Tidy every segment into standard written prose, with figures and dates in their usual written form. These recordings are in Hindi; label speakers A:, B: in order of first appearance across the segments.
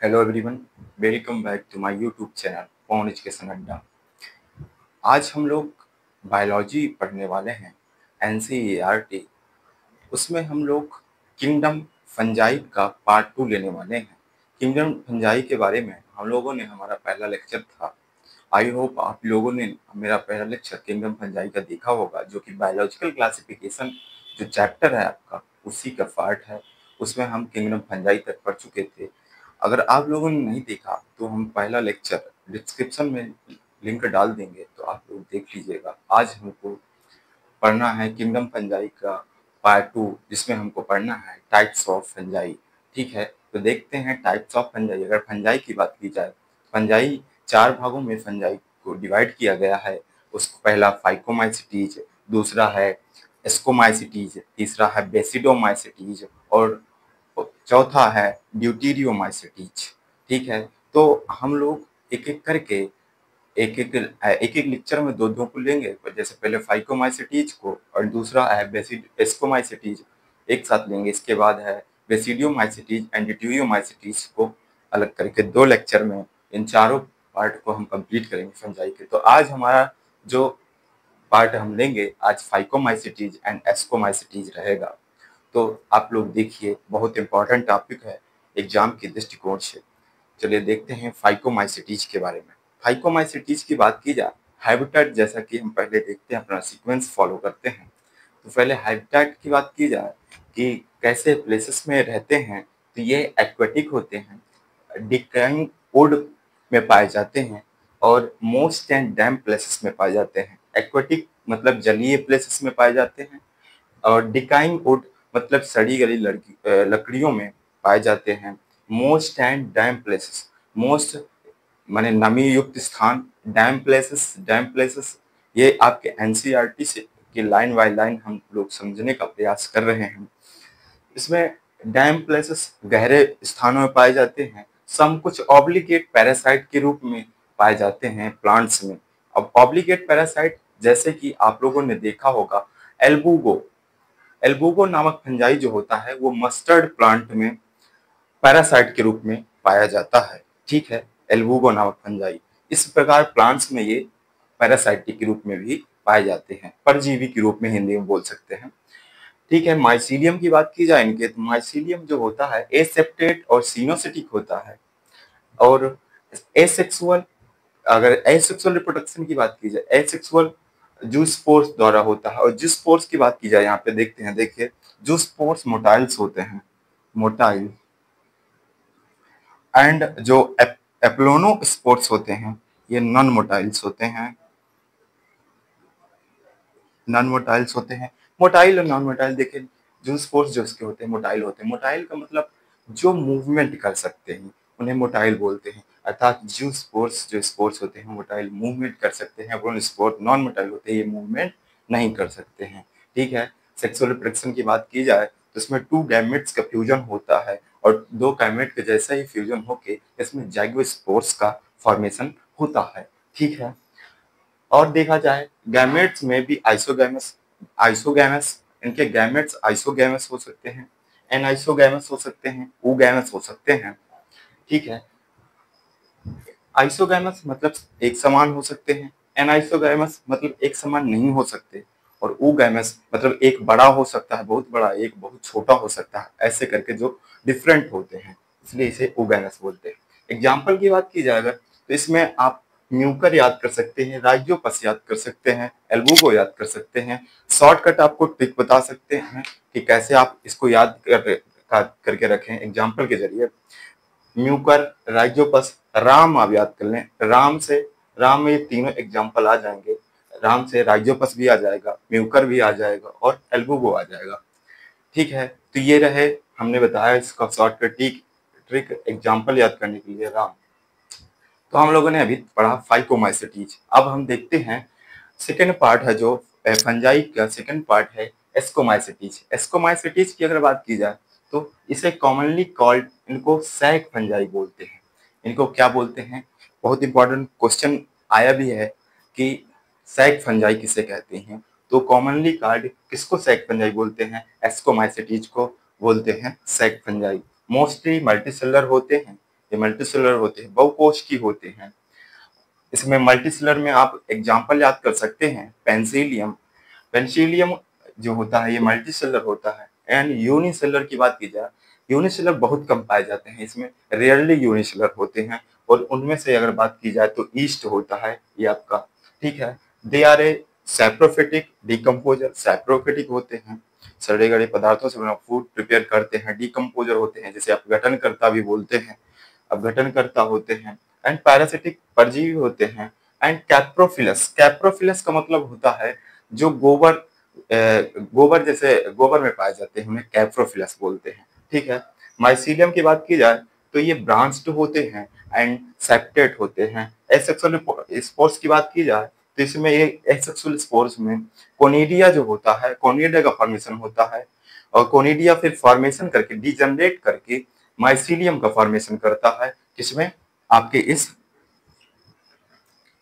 A: Hello everyone, welcome back to my YouTube channel Pawan education Adda. आज हम लोग बायोलॉजी पढ़ने वाले हैं, एनसीईआरटी। उसमें हम लोग किंगडम फंजाई का पार्ट 2 लेने वाले हैं। किंगडम फंजाई के बारे में हम लोगों ने हमारा पहला लेक्चर था। आई होप आप लोगों ने मेरा पहला लेक्चर किंगडम फंजाई का देखा होगा, जो कि बायोलॉजिकल क्लासिफिकेशन जो चैप्टर है आपका, उसी का पार्ट है। उसमें हम किंगडम फंजाई तक पढ़ चुके थे। अगर आप लोगों ने नहीं देखा तो हम पहला लेक्चर डिस्क्रिप्शन में लिंक डाल देंगे, तो आप लोग देख लीजिएगा। आज हमको पढ़ना है किंगडम फंजाई का पार्ट 2, जिसमें हमको पढ़ना है टाइप्स ऑफ फंजाई। ठीक है, तो देखते हैं टाइप्स ऑफ फंजाई। अगर फंजाई की बात की जाए, फंजाई 4 भागों में फंजाई को डिवाइड किया गया है। उसको पहला फाइकोमाइसिटीज, दूसरा है एस्कोमाइसिटीज, तीसरा है बेसिडोमाइसिटीज और चौथा है ड्यूटीरियोमाइसिटीज। ठीक है, तो हम लोग एक एक करके एक एक लेक्चर में दो दो को लेंगे। जैसे पहले फाइकोमाइसिटीज को और दूसरा है एस्कोमाइसिटीज, एक साथ लेंगे। इसके बाद है बेसिडियोमाइसिटीज एंड ड्यूटीरियोमाइसिटीज को अलग करके 2 लेक्चर में इन चारों पार्ट को हम कंप्लीट करेंगे फंजाई के। तो आज हमारा जो पार्ट हम लेंगे, आज फाइकोमाइसिटीज एंड एस्कोमाइसिटीज रहेगा। तो आप लोग देखिए, बहुत इंपॉर्टेंट टॉपिक है एग्जाम के दृष्टिकोण से। चलिए देखते हैं फाइकोमाइसिटीज के बारे में। फाइकोमाइसिटीज की बात की जाए, हैबिटेट, जैसा कि हम पहले देखते हैं, अपना सीक्वेंस फॉलो करते हैं। तो पहले हैबिटेट की बात की जाए कि कैसे प्लेसेस में रहते हैं, तो ये एक्वेटिक होते हैं, डिक्राइंग वुड में पाए जाते हैं और मोस्ट एंड डैम प्लेसेस में पाए जाते हैं। एक्वेटिक मतलब जलीय प्लेसेस में पाए जाते हैं और डिकाइंग वुड मतलब सड़ी गली लकड़ियों में पाए जाते हैं। Most and dam places, most माने नमी युक्त स्थान, डैम प्लेसेस ये आपके एनसीईआरटी से की लाइन बाय लाइन हम लोग समझने का प्रयास कर रहे हैं। इसमें डैम प्लेसेस गहरे स्थानों में पाए जाते हैं। सम कुछ ऑब्लिगेट पैरासाइट के रूप में पाए जाते हैं प्लांट्स में। अब ऑब्लिगेट पैरासाइट जैसे कि आप लोगों ने देखा होगा, एल्बुगो एल्बुगो नामक फंजाई जो होता है वो मस्टर्ड प्लांट में पैरासाइट के रूप में पाया जाता है। ठीक है, एल्बुगो नामक फंजाई। इस प्रकार प्लांट्स में ये पैरासाइटिक के रूप में भी पाए जाते हैं, परजीवी के रूप में हिंदी में बोल सकते हैं। ठीक है, माइसीलियम की बात की जाए इनके, तो माइसीलियम जो होता है एसेप्टेट और सिनोसिटिक होता है और एसेक्सुअल। अगर एसेक्सुअल रिप्रोडक्शन की बात की जाए, एसेक्सुअल जूस्पोर्स द्वारा होता है। और जूस्पोर्स की बात की जाए, यहाँ पे देखते हैं, देखिए जूस्पोर्स मोटाइल्स होते हैं, मोटाइल। एंड जो एप्लोनो स्पोर्ट्स होते हैं, ये नॉन मोटाइल्स होते हैं, नॉन मोटाइल्स होते हैं। मोटाइल और नॉन मोटाइल देखिए, जो स्पोर्ट्स जो इसके होते हैं मोटाइल होते हैं। मोटाइल का मतलब जो मूवमेंट कर सकते हैं उन्हें मोटाइल बोलते हैं, अर्थात जो स्पोर्ट्स होते हैं मोटाइल मूवमेंट कर सकते हैं, वो स्पोर्ट नॉन मोटाइल होते हैं, ये मूवमेंट नहीं कर सकते हैं। ठीक है, सेक्सुअल रिप्रोडक्शन की बात की जाए तो इसमें 2 गैमेट्स का फ्यूजन होता है और 2 गैमेट के जैसा ही फ्यूजन होके इसमें जाइगोस्पोर्स का फॉर्मेशन होता है। ठीक है, और देखा जाए गैमेट्स में भी आइसोगैमस, आइसोगैमस इनके गैमेट्स आइसोगैमस हो सकते हैं, एनाइसोगैमस हो सकते हैं, ओगैमस हो सकते हैं। ठीक है, आइसोगैमस मतलब एक समान हो सकते हैं, एनाइसोगैमस मतलब एक समान नहीं हो सकते, और ओगैमस मतलब एक बड़ा हो सकता है, बहुत बड़ा, एक बहुत छोटा हो सकता है, ऐसे करके जो डिफरेंट होते हैं, इसलिए इसे ओगैमस बोलते हैं। एग्जाम्पल की बात की जाए अगर, तो इसमें आप म्यूकर याद कर सकते हैं, राइजोपस याद कर सकते हैं, एल्बुगो याद कर सकते हैं। शॉर्टकट आपको ट्रिक बता सकते हैं कि कैसे आप इसको याद करके रखें एग्जाम्पल के जरिए। म्यूकर, राइजोपस, राम आप याद कर लें, राम में ये तीनों एग्जाम्पल आ जाएंगे। राम से राइजोपस भी आ जाएगा, म्यूकर भी आ जाएगा और एल्बुगो आ जाएगा। ठीक है, तो ये रहे, हमने बताया इसका शॉर्टकट ट्रिक एग्जाम्पल याद करने के लिए राम। तो हम लोगों ने अभी पढ़ा फाइकोमाइसिटीज। अब हम देखते हैं सेकेंड पार्ट है जो फंजाई का सेकेंड पार्ट है एस्कोमाइसिटीज। एस्कोमाइसिटीज की अगर बात की जाए तो इसे कॉमनली कॉल्ड, इनको सैक फंजाई बोलते हैं। इनको क्या बोलते हैं, बहुत इंपॉर्टेंट क्वेश्चन आया भी है कि सैक फंजाई किसे कहते हैं। तो कॉमनली कॉल्ड किसको सैक फंजाई बोलते हैं, एस्कोमाइसिटीज को बोलते हैं सैक फंजाई। मोस्टली मल्टीसेलर होते हैं, ये मल्टीसेलुलर होते हैं, बहुकोशिकी होते हैं। इसमें मल्टीसेलुलर में आप एग्जाम्पल याद कर सकते हैं, पेंसिलियम। पेंसिलियम जो होता है ये मल्टीसेलुलर होता है। एंड यूनिसेलुलर की बात की जाए, यूनिसेलुलर बहुत कम पाए जाते हैं, इसमें रेयरली यूनिसेलुलर होते हैं। और उनमें से अगर बात की जाए तो ईस्ट होता है ये आपका, ठीक है। They are a saprophytic decomposer, saprophytic होते हैं, सड़े गले पदार्थों से बना फूड प्रिपेयर करते हैं। डिकम्पोजर होते हैं, जिसे आप गठनकर्ता भी बोलते हैं, अपघटनकर्ता होते हैं। एंड पैरासिटिक परजीवी होते हैं। एंड कैप्रोफिलस, कैप्रोफिलस का मतलब होता है जो गोबर जैसे गोबर में पाए जाते हैं, उन्हें कैप्रोफिलस बोलते हैं, ठीक है। माइसीलियम की बात की जाए तो ये ब्रांच्ड होते हैं एंड सेप्टेट होते हैं। एसेक्सुअल स्पोर्स की बात की जाए तो इसमें ये एसेक्सुअल स्पोर्स में कोनिडिया जो होता है, कोनिडिया का फॉर्मेशन होता है। और कोनिडिया फिर फॉर्मेशन करके डिजनरेट करके माइसीलियम का फॉर्मेशन करता है, किसमें, आपके इस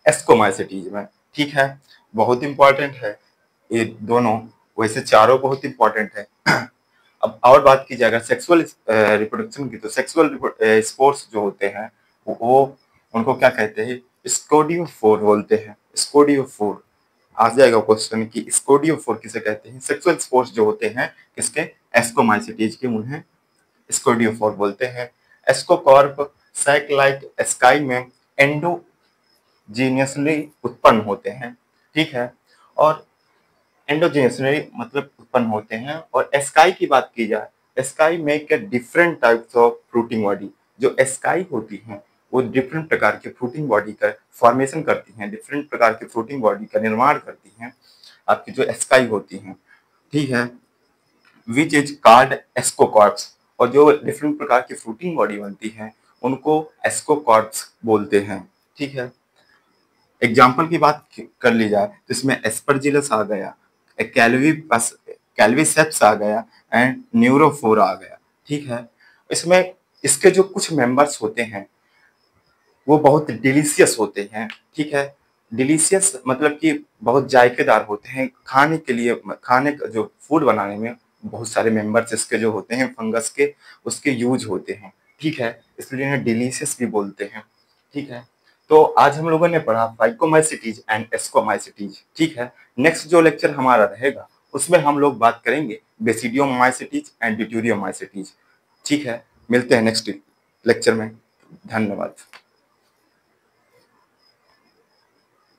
A: एस्कोमाइसिटीज में, ठीक है। बहुत इंपॉर्टेंट है ये दोनों, वैसे चारों बहुत इंपॉर्टेंट है। अब और बात की जाए अगर सेक्सुअल रिप्रोडक्शन की, तो सेक्सुअल स्पोर्स जो होते हैं वो उनको क्या कहते हैं, स्कोडियोफोर बोलते हैं। स्कोडियोफोर आ जाएगा क्वेश्चन कि स्कोडियोफोर किसे कहते हैं। सेक्सुअल स्पोर्स जो होते हैं किसके, एस्कोमाइसिटीज के, उन्हें स्कोडियोफोर बोलते हैं। एस्कोकॉर्प सैक लाइक स्काई में एंडोजीनियसली उत्पन्न होते हैं, ठीक है। और एंडोजेनियसली मतलब उत्पन्न होते हैं। और एस्काई की बात की जाए, sky make a different types of fruiting body. जो स्काई होती हैं वो डिफरेंट प्रकार के फ्रूटिंग बॉडी का फॉर्मेशन करती हैं, डिफरेंट प्रकार के फ्रूटिंग बॉडी का निर्माण करती हैं, आपकी जो स्काई होती हैं, ठीक है। Which is called ascocarps. और जो डिफरेंट प्रकार की फ्रूटिंग बॉडी बनती है उनको एस्कोकॉर्प्स बोलते हैं, ठीक है। एग्जाम्पल की बात कर ली जाए तो इसमें एस्परजिलस आ गया, कैल्वीसेप्स आ गया एंड न्यूरोफोर आ गया, ठीक है। इसमें इसके जो कुछ मेंबर्स होते हैं वो बहुत डिलीशियस होते हैं, ठीक है। डिलीशियस मतलब कि बहुत जायकेदार होते हैं, खाने के लिए, खाने का जो फूड बनाने में बहुत सारे मेंबर्स इसके जो होते हैं फंगस के, उसके यूज होते हैं, ठीक है। इसलिए इन्हें डिलीशियस भी बोलते हैं, ठीक है। तो आज हम लोगों ने पढ़ा फाइकोमाइसिटीज एंड एस्कोमाइसिटीज, ठीक है। नेक्स्ट जो लेक्चर हमारा रहेगा उसमें हम लोग बात करेंगे बेसिडियोमाइसिटीज एंड ड्यूटेरियोमाइसिटीज, ठीक है। मिलते हैं नेक्स्ट लेक्चर में। धन्यवाद।